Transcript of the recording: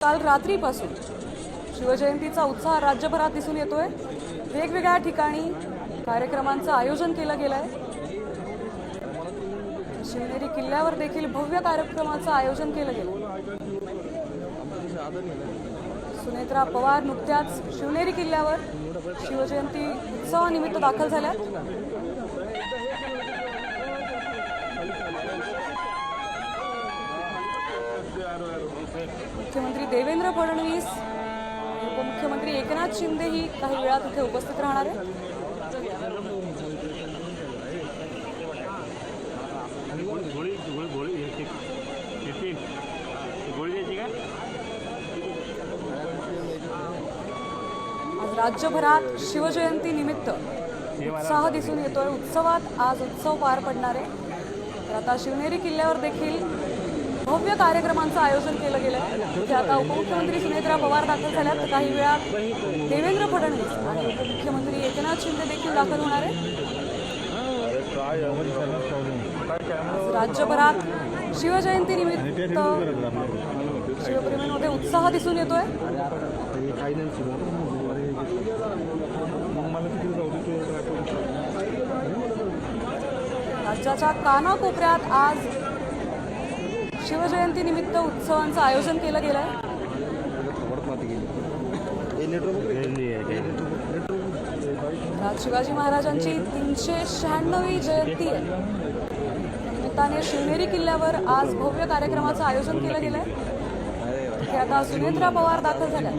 काल रात्रीपासून शिवजयंतीचा उत्साह राज्यभरात दिसून येतोय। वेगवेगळ्या ठिकाणी कार्यक्रमांचं आयोजन केलं गेलंय। शिवनेरी किल्ल्यावर देखील भव्य कार्यक्रमाचं आयोजन केलं गेलं। सुनेत्रा पवार नुकत्याच शिवनेरी किल्ल्यावर शिवजयंती उत्सवानिमित्त दाखल झाल्या। मुख्यमंत्री देवेंद्र फडणवीस उपमुख्यमंत्री एकनाथ शिंदे ही काही वेळात इथे उपस्थित राहणार आहे। आज राज्यभरात शिवजयंती निमित्त उत्साह दिसून येतोय। उत्सवात आज उत्सव पार पडणार आहे। तर आता शिवनेरी किल्ल्यावर देखील भव्य कार्यक्रमांचं आयोजन केलं गेलं आहे। तिथे आता उपमुख्यमंत्री सुनेत्रा पवार दाखल झाल्यात। तर काही वेळात देवेंद्र फडणवीस आणि उपमुख्यमंत्री एकनाथ शिंदे देखील दाखल होणार आहे। राज्यभरात शिवजयंती निमित्त शिवप्रेमींमध्ये उत्साह दिसून येतोय। राज्याच्या कानाकोपऱ्यात आज शिवजयंती निमित्त उत्सवांचं आयोजन केलं गेलंय। आज शिवाजी महाराजांची 396वी जयंती आहे। निमित्ताने शिवनेरी किल्ल्यावर आज भव्य कार्यक्रमाचं आयोजन केलं गेलंय। आता सुनेत्रा पवार दाखल झाल्या।